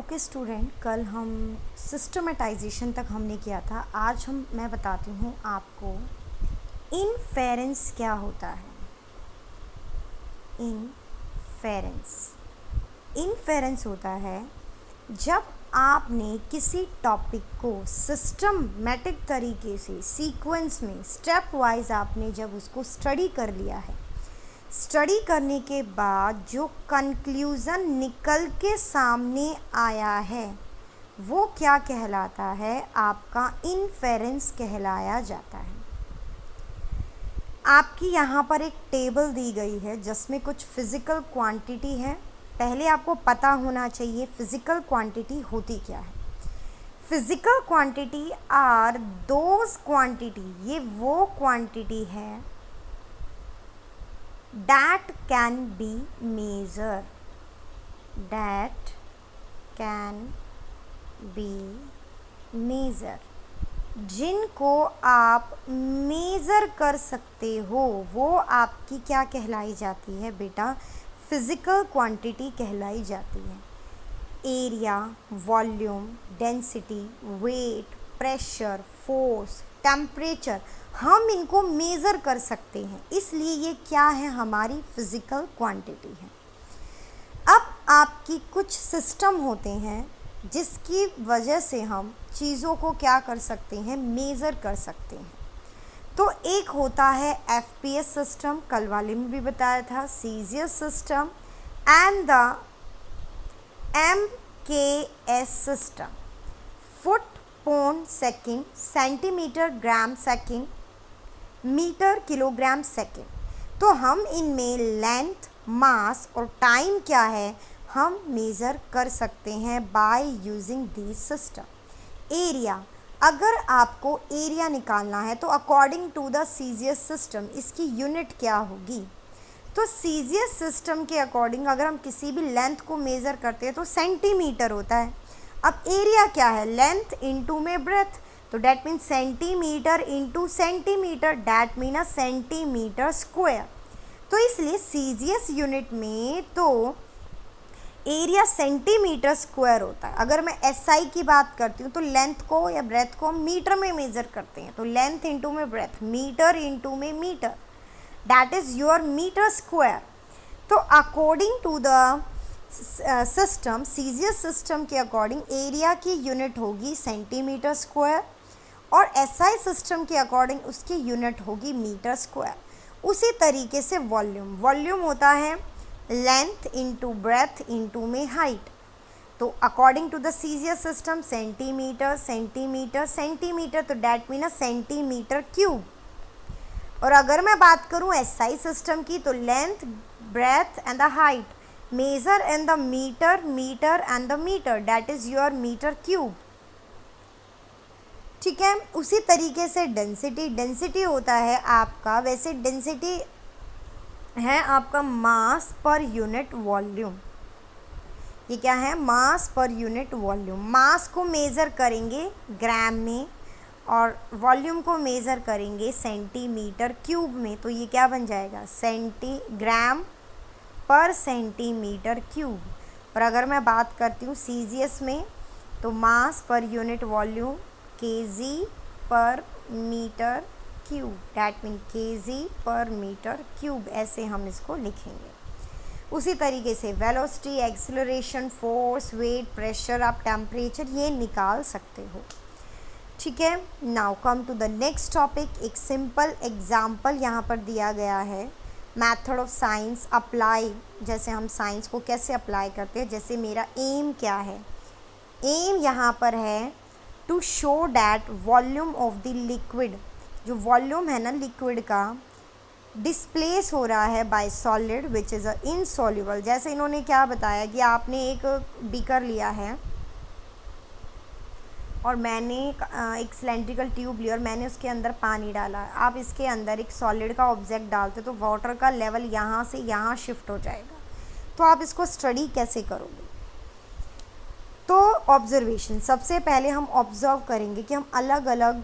Okay student, कल हम सिस्टमेटाइजेशन तक हमने किया था। आज मैं बताती हूँ आपको इनफेरेंस क्या होता है। इनफेरेंस होता है जब आपने किसी टॉपिक को सिस्टमेटिक तरीके से सीक्वेंस में स्टेप वाइज आपने जब उसको स्टडी कर लिया है, स्टडी करने के बाद जो कंक्लूज़न निकल के सामने आया है वो क्या कहलाता है, आपका इनफेरेंस कहलाया जाता है। आपकी यहाँ पर एक टेबल दी गई है जिसमें कुछ फिज़िकल क्वांटिटी है। पहले आपको पता होना चाहिए फिज़िकल क्वांटिटी होती क्या है। Physical quantity are those quantity, ये वो क्वांटिटी है that can be measured, जिनको आप मेज़र कर सकते हो वो आपकी क्या कहलाई जाती है बेटा, फिज़िकल क्वांटिटी कहलाई जाती है। Area, volume, density, weight, pressure, force, temperature, हम इनको मेज़र कर सकते हैं, इसलिए ये क्या है, हमारी फिज़िकल क्वांटिटी है। अब आपकी कुछ सिस्टम होते हैं जिसकी वजह से हम चीज़ों को क्या कर सकते हैं, मेज़र कर सकते हैं। तो एक होता है FPS सिस्टम, कल वाले में भी बताया था, CGS system and the MKS system, foot pound second, centimetre gram second, metre kilogram second. तो हम इनमें लेंथ, मास और टाइम क्या है, हम मेज़र कर सकते हैं by using this system. Area, अगर आपको एरिया निकालना है तो according to the CGS system इसकी यूनिट क्या होगी। तो सीज़ियस सिस्टम के अकॉर्डिंग अगर हम किसी भी लेंथ को मेज़र करते हैं तो सेंटीमीटर होता है। अब एरिया क्या है, लेंथ इंटू में ब्रेथ, तो that mean centimetre into centimetre, that mean a centimetre square. तो इसलिए सीज़ियस यूनिट में तो एरिया सेंटीमीटर स्क्वायर होता है। अगर मैं SI की बात करती हूँ तो लेंथ को या ब्रेथ को हम मीटर में मेज़र करते हैं, तो लेंथ इंटू में ब्रेथ, मीटर इंटू में metre, that is your metre square. तो according to the system, CGS system के अकॉर्डिंग एरिया की यूनिट होगी सेंटीमीटर स्क्वायर और SI सिस्टम के अकॉर्डिंग उसकी यूनिट होगी मीटर स्क्वायर। उसी तरीके से वॉल्यूम होता है लेंथ इंटू ब्रेथ इंटू में हाइट। तो according to the CGS system centimetre centimetre centimetre, तो that mean a centimetre cube. और अगर मैं बात करूं SI सिस्टम की तो length, breadth and the height, measure in the metre, metre and the metre, that is your metre cube. ठीक है। उसी तरीके से डेंसिटी होता है आपका, वैसे डेंसिटी है आपका मास पर यूनिट वॉल्यूम। ये क्या है, मास पर यूनिट वॉल्यूम। मास को मेज़र करेंगे ग्राम में और वॉल्यूम को मेज़र करेंगे सेंटीमीटर क्यूब में, तो ये क्या बन जाएगा, ग्राम पर सेंटीमीटर क्यूब। और अगर मैं बात करती हूँ सीज़ियस में तो mass per unit volume kg per metre cube, that mean kg per metre cube, ऐसे हम इसको लिखेंगे। उसी तरीके से velocity, acceleration, force, weight, pressure, आप टेम्परेचर ये निकाल सकते हो। ठीक है। Now come to the next topic. एक सिंपल एग्जाम्पल यहाँ पर दिया गया है, मैथड ऑफ साइंस अप्लाई, जैसे हम साइंस को कैसे अप्लाई करते हैं। जैसे मेरा एम क्या है, एम यहाँ पर है to show that volume of the liquid, जो वॉल्यूम है ना लिक्विड का, डिस्प्लेस हो रहा है by solid which is a insoluble. जैसे इन्होंने क्या बताया कि आपने एक बीकर लिया है और मैंने एक सिलेंड्रिकल ट्यूब ली और मैंने उसके अंदर पानी डाला। आप इसके अंदर एक सॉलिड का ऑब्जेक्ट डालते तो वाटर का लेवल यहाँ से यहाँ शिफ्ट हो जाएगा। तो आप इसको स्टडी कैसे करोगे, तो ऑब्जर्वेशन, सबसे पहले हम ऑब्ज़र्व करेंगे कि हम अलग अलग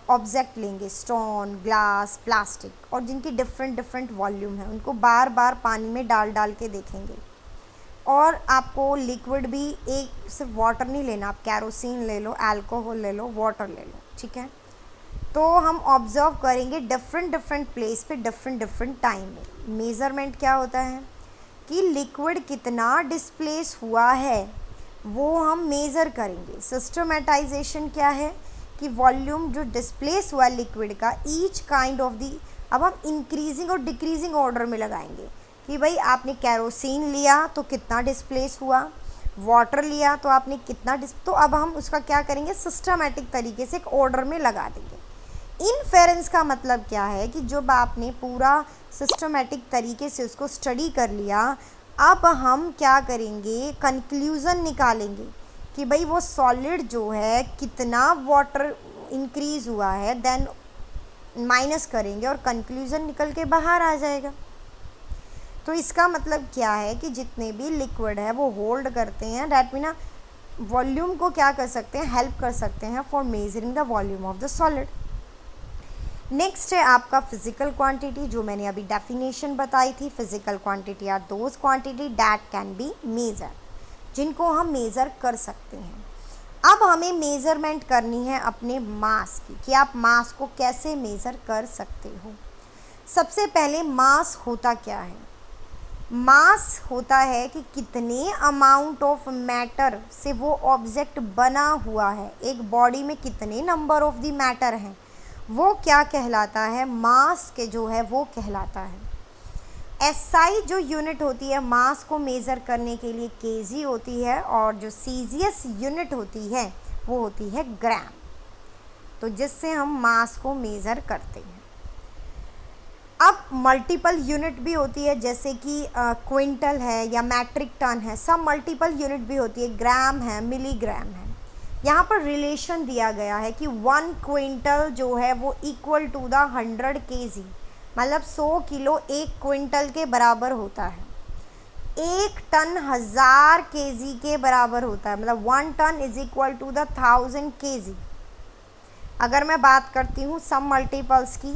ऑब्जेक्ट लेंगे, स्टोन, ग्लास, प्लास्टिक, और जिनकी डिफरेंट वॉल्यूम है उनको बार बार पानी में डाल के देखेंगे और आपको लिक्विड भी एक सिर्फ वाटर नहीं लेना, आप कैरोसिन ले लो, अल्कोहल ले लो, वाटर ले लो, ठीक है। तो हम ऑब्ज़र्व करेंगे डिफरेंट प्लेस पे डिफरेंट टाइम में। मेज़रमेंट क्या होता है कि लिक्विड कितना डिस्प्लेस हुआ है वो हम मेज़र करेंगे। सिस्टमेटाइजेशन क्या है कि वॉल्यूम जो डिस्प्लेस हुआ लिक्विड का, ईच काइंड ऑफ दी, अब हम इंक्रीजिंग और डिक्रीजिंग ऑर्डर में लगाएंगे कि भाई आपने कैरोसिन लिया तो कितना डिस्प्लेस हुआ, वाटर लिया तो आपने कितना तो अब हम उसका क्या करेंगे, सिस्टमेटिक तरीके से एक ऑर्डर में लगा देंगे। इनफेरेंस का मतलब क्या है कि जब आपने पूरा सिस्टमेटिक तरीके से उसको स्टडी कर लिया, अब हम क्या करेंगे, कंक्लूज़न निकालेंगे कि भाई वो सॉलिड जो है कितना वाटर इंक्रीज हुआ है, देन माइनस करेंगे और कंक्लूज़न निकल के बाहर आ जाएगा। तो इसका मतलब क्या है कि जितने भी लिक्विड है वो होल्ड करते हैं, डैट मीन वॉल्यूम को क्या कर सकते हैं, हेल्प कर सकते हैं for measuring the volume of the solid. Next है आपका फिजिकल क्वांटिटी, जो मैंने अभी डेफिनेशन बताई थी। Physical quantity are those quantity that can be measure, जिनको हम मेज़र कर सकते हैं। अब हमें मेज़रमेंट करनी है अपने मास की कि आप मास को कैसे मेज़र कर सकते हो। सबसे पहले मास होता क्या है, मास होता है कि कितने अमाउंट ऑफ मैटर से वो ऑब्जेक्ट बना हुआ है, एक बॉडी में कितने नंबर ऑफ द मैटर हैं, वो क्या कहलाता है, मास के जो है वो कहलाता है। एसआई जो यूनिट होती है मास को मेज़र करने के लिए केजी होती है, और जो सीजीएस यूनिट होती है वो होती है ग्राम, तो जिससे हम मास को मेज़र करते हैं। अब मल्टीपल यूनिट भी होती है, जैसे कि क्विंटल है या मैट्रिक टन है, सब मल्टीपल यूनिट भी होती है, ग्राम है, मिलीग्राम है। यहाँ पर रिलेशन दिया गया है कि 1 क्विंटल जो है वो इक्वल टू द 100 केजी, मतलब 100 किलो 1 क्विंटल के बराबर होता है। 1 टन 1000 केजी के बराबर होता है, मतलब 1 ton is equal to the 1000 KG. अगर मैं बात करती हूँ सब मल्टीपल्स की,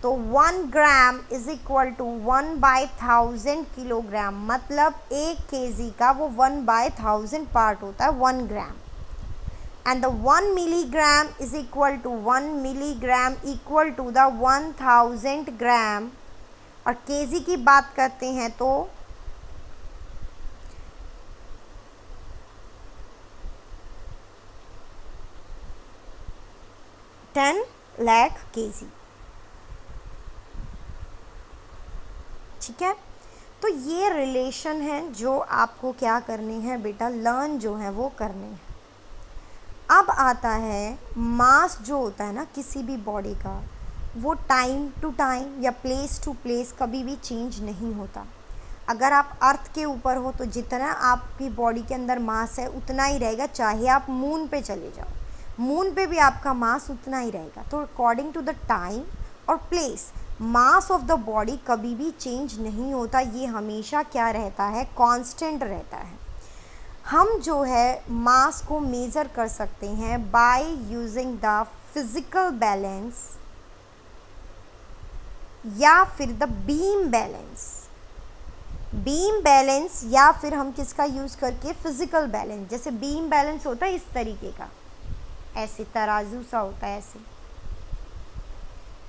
तो 1 gram is equal to 1/1000 kilogram, मतलब 1 केजी का वो 1/1000 पार्ट होता है 1 ग्राम। And the 1 milligram is equal to 1 milligram equal to the 1000 ग्राम। और केजी की बात करते हैं तो 10 लाख केजी, ठीक है। तो ये रिलेशन है जो आपको क्या करने हैं बेटा, लर्न जो है वो करने हैं। अब आता है मास जो होता है ना किसी भी बॉडी का, वो टाइम टू टाइम या प्लेस टू प्लेस कभी भी चेंज नहीं होता। अगर आप अर्थ के ऊपर हो तो जितना आपकी बॉडी के अंदर मास है उतना ही रहेगा, चाहे आप मून पे चले जाओ, मून पे भी आपका मास उतना ही रहेगा। तो अकॉर्डिंग टू द टाइम और place mass of the body कभी भी चेंज नहीं होता, ये हमेशा क्या रहता है, कांस्टेंट रहता है। हम जो है मास को मेज़र कर सकते हैं by using the physical balance या फिर द बीम बैलेंस या फिर हम किसका यूज़ करके, फिज़िकल बैलेंस। जैसे बीम बैलेंस होता है इस तरीके का, ऐसे तराजू सा होता है ऐसे,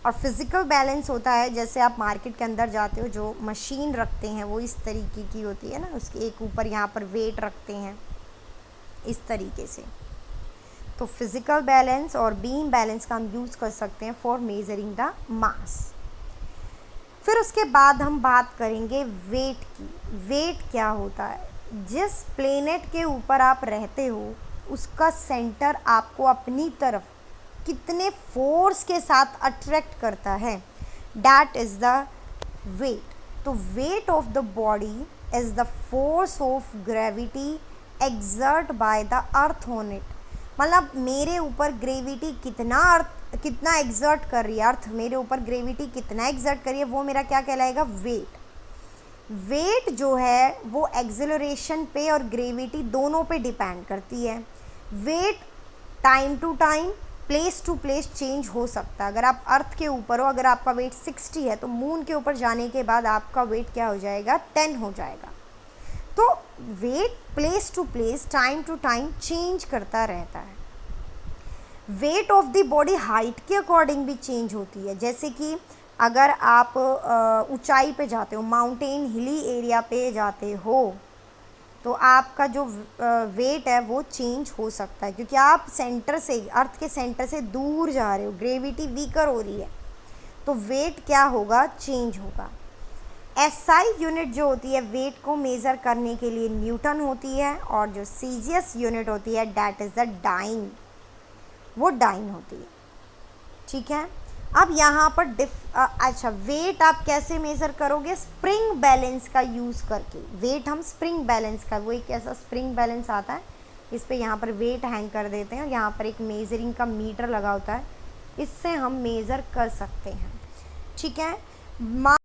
और फिज़िकल बैलेंस होता है जैसे आप मार्केट के अंदर जाते हो जो मशीन रखते हैं वो इस तरीके की होती है ना, उसके एक ऊपर यहाँ पर वेट रखते हैं इस तरीके से। तो फिज़िकल बैलेंस और बीम बैलेंस का हम यूज़ कर सकते हैं फॉर मेजरिंग द मास। फिर उसके बाद हम बात करेंगे वेट की। वेट क्या होता है, जिस प्लेनेट के ऊपर आप रहते हो उसका सेंटर आपको अपनी तरफ कितने फोर्स के साथ अट्रैक्ट करता है, दैट इज़ द वेट। तो wait of the body is the force of gravity exert by the earth on it. मतलब मेरे ऊपर ग्रेविटी कितना एग्जर्ट कर रही है, अर्थ मेरे ऊपर ग्रेविटी कितना एग्जर्ट कर रही है, वो मेरा क्या कहलाएगा, वेट। वेट जो है वो एक्सेलरेशन पे और ग्रेविटी दोनों पे डिपेंड करती है। Weight time to time place to place change हो सकता है। अगर आप अर्थ के ऊपर हो, अगर आपका वेट 60 है तो मून के ऊपर जाने के बाद आपका वेट क्या हो जाएगा, 10 हो जाएगा। तो weight place to place, time to time change करता रहता है। Weight of the body height के अकॉर्डिंग भी चेंज होती है। जैसे कि अगर आप ऊंचाई पे जाते हो, माउंटेन हिली एरिया पे जाते हो, तो आपका जो वेट है वो चेंज हो सकता है, क्योंकि आप सेंटर से, अर्थ के सेंटर से दूर जा रहे हो, ग्रेविटी वीकर हो रही है, तो वेट क्या होगा, चेंज होगा। एसआई यूनिट जो होती है वेट को मेज़र करने के लिए न्यूटन होती है, और जो सीजीएस यूनिट होती है डैट इज़ द डाइन, वो डाइन होती है। ठीक है, अब यहाँ पर अच्छा, वेट आप कैसे मेज़र करोगे, स्प्रिंग बैलेंस का यूज़ करके। वेट हम स्प्रिंग बैलेंस का, वो एक ऐसा स्प्रिंग बैलेंस आता है, इस पे यहाँ पर वेट हैंग कर देते हैं और यहाँ पर एक मेजरिंग का मीटर लगा होता है, इससे हम मेज़र कर सकते हैं। ठीक है,